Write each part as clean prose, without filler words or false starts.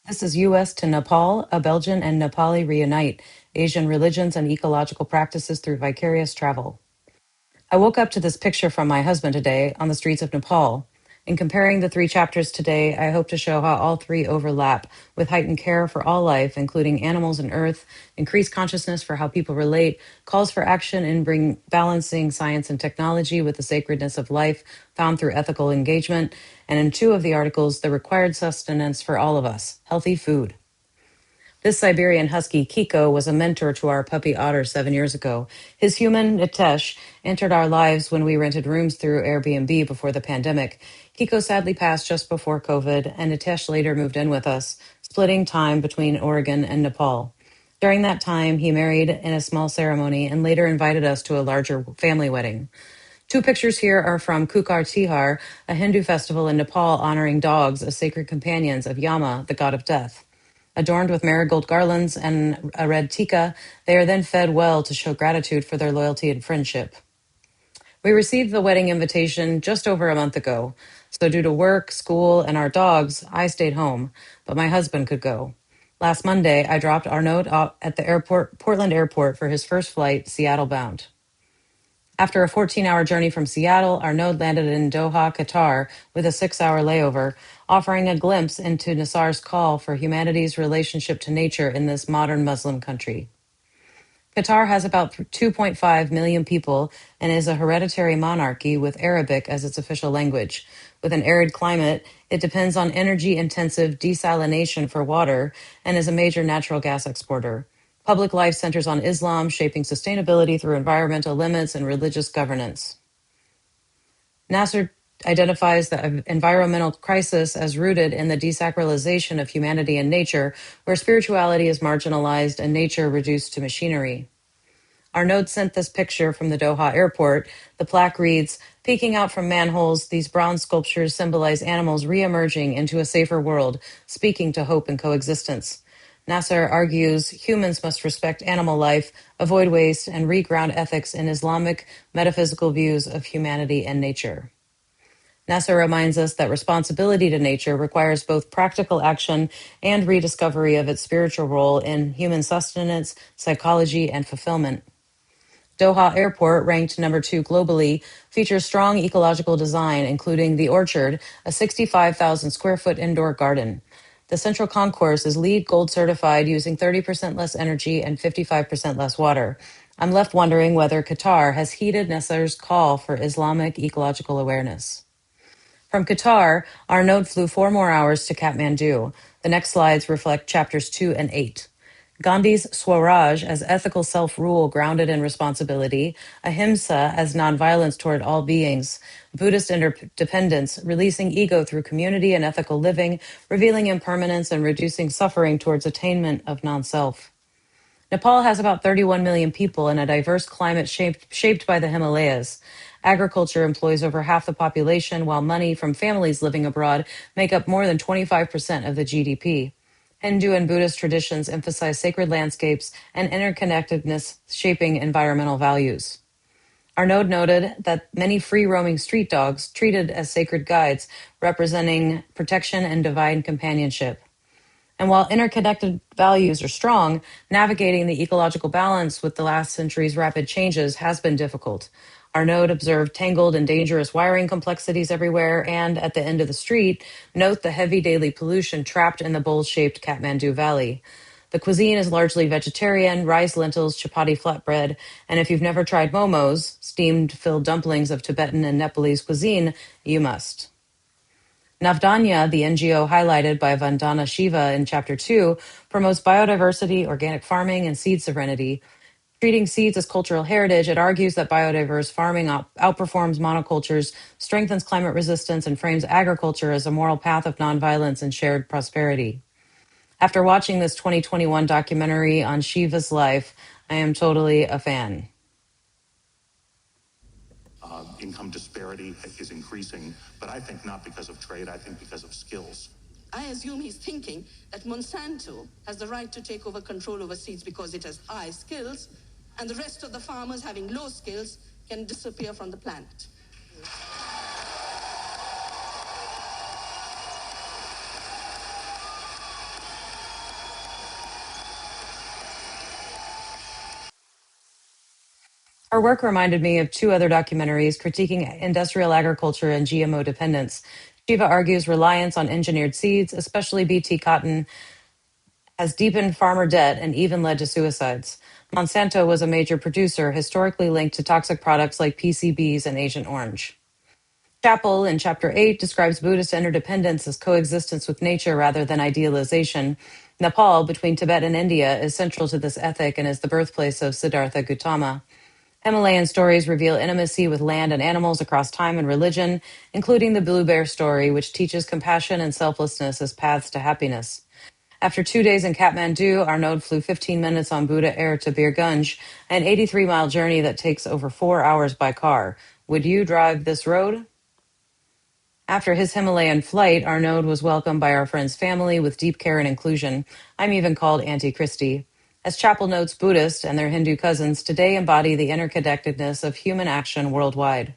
This is U.S. to Nepal, a Belgian and Nepali Reunite, Asian religions and ecological practices through vicarious travel. I woke up to this picture from my husband today on the streets of Nepal. In comparing the three chapters today, I hope to show how all three overlap with heightened care for all life, including animals and earth, increased consciousness for how people relate, calls for action in balancing science and technology with the sacredness of life found through ethical engagement, and in two of the articles, the required sustenance for all of us, healthy food. This Siberian husky, Kiko, was a mentor to our puppy Otter 7 years ago. His human, Nitesh, entered our lives when we rented rooms through Airbnb before the pandemic. Kiko sadly passed just before COVID, and Nitesh later moved in with us, splitting time between Oregon and Nepal. During that time, he married in a small ceremony and later invited us to a larger family wedding. Two pictures here are from Kukar Tihar, a Hindu festival in Nepal honoring dogs as sacred companions of Yama, the god of death. Adorned with marigold garlands and a red tika, they are then fed well to show gratitude for their loyalty and friendship. We received the wedding invitation just over a month ago, so due to work, school, and our dogs, I stayed home, but my husband could go. Last Monday, I dropped Arnaud at the Portland airport for his first flight, Seattle bound. After a 14-hour journey from Seattle, Arnaud landed in Doha, Qatar, with a 6-hour layover, offering a glimpse into Nasr's call for humanity's relationship to nature in this modern Muslim country. Qatar has about 2.5 million people and is a hereditary monarchy with Arabic as its official language. With an arid climate, it depends on energy-intensive desalination for water and is a major natural gas exporter. Public life centers on Islam, shaping sustainability through environmental limits and religious governance. Nasr identifies the environmental crisis as rooted in the desacralization of humanity and nature, where spirituality is marginalized and nature reduced to machinery. Arnaud sent this picture from the Doha airport. The plaque reads, "Peeking out from manholes, these bronze sculptures symbolize animals re-emerging into a safer world, speaking to hope and coexistence." Nasr argues humans must respect animal life, avoid waste, and reground ethics in Islamic metaphysical views of humanity and nature. Nasr reminds us that responsibility to nature requires both practical action and rediscovery of its spiritual role in human sustenance, psychology, and fulfillment. Doha Airport, ranked number 2 globally, features strong ecological design, including The Orchard, a 65,000 square foot indoor garden. The central concourse is LEED Gold certified, using 30% less energy and 55% less water. I'm left wondering whether Qatar has heeded Nasr's call for Islamic ecological awareness. From Qatar, Arnaud flew 4 more hours to Kathmandu. The next slides reflect chapters 2 and 8. Gandhi's Swaraj as ethical self-rule grounded in responsibility, ahimsa as nonviolence toward all beings, Buddhist interdependence, releasing ego through community and ethical living, revealing impermanence and reducing suffering towards attainment of non-self. Nepal has about 31 million people in a diverse climate shaped by the Himalayas. Agriculture employs over half the population, while money from families living abroad make up more than 25% of the GDP. Hindu and Buddhist traditions emphasize sacred landscapes and interconnectedness shaping environmental values. Arnaud noted that many free-roaming street dogs treated as sacred guides, representing protection and divine companionship. And while interconnected values are strong, navigating the ecological balance with the last century's rapid changes has been difficult. Arnaud observed tangled and dangerous wiring complexities everywhere, and at the end of the street, note the heavy daily pollution trapped in the bowl-shaped Kathmandu Valley. The cuisine is largely vegetarian, rice, lentils, chapati flatbread, and if you've never tried momos, steamed filled dumplings of Tibetan and Nepalese cuisine, you must. Navdanya, the NGO highlighted by Vandana Shiva in Chapter 2, promotes biodiversity, organic farming, and seed sovereignty. Treating seeds as cultural heritage, it argues that biodiverse farming outperforms monocultures, strengthens climate resistance, and frames agriculture as a moral path of nonviolence and shared prosperity. After watching this 2021 documentary on Shiva's life, I am totally a fan. Income disparity is increasing, but I think not because of trade, I think because of skills. I assume he's thinking that Monsanto has the right to take over control over seeds because it has high skills, and the rest of the farmers having low skills can disappear from the planet. Her work reminded me of two other documentaries critiquing industrial agriculture and GMO dependence. Shiva argues reliance on engineered seeds, especially BT cotton, has deepened farmer debt and even led to suicides. Monsanto was a major producer, historically linked to toxic products like PCBs and Agent Orange. Chapple, in Chapter 8, describes Buddhist interdependence as coexistence with nature rather than idealization. Nepal, between Tibet and India, is central to this ethic and is the birthplace of Siddhartha Gautama. Himalayan stories reveal intimacy with land and animals across time and religion, including the Blue Bear story, which teaches compassion and selflessness as paths to happiness. After 2 days in Kathmandu, Arnaud flew 15 minutes on Buddha Air to Birgunj, an 83-mile journey that takes over 4 hours by car. Would you drive this road? After his Himalayan flight, Arnaud was welcomed by our friend's family with deep care and inclusion. I'm even called Auntie Christie. As Chapple notes, Buddhists and their Hindu cousins today embody the interconnectedness of human action worldwide.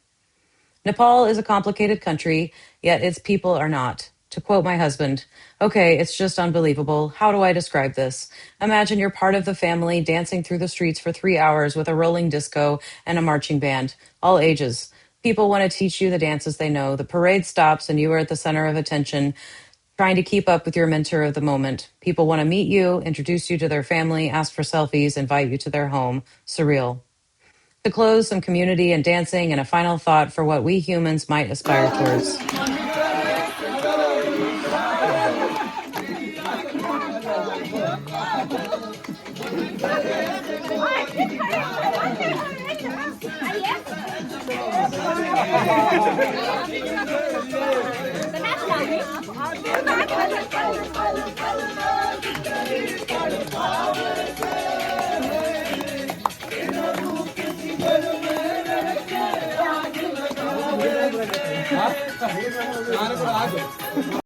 Nepal is a complicated country, yet its people are not. To quote my husband, okay, it's just unbelievable. How do I describe this? Imagine you're part of the family dancing through the streets for 3 hours with a rolling disco and a marching band, all ages. People want to teach you the dances they know. The parade stops and you are at the center of attention, trying to keep up with your mentor of the moment. People want to meet you, introduce you to their family, ask for selfies, invite you to their home. Surreal. To close, some community and dancing, and a final thought for what we humans might aspire towards.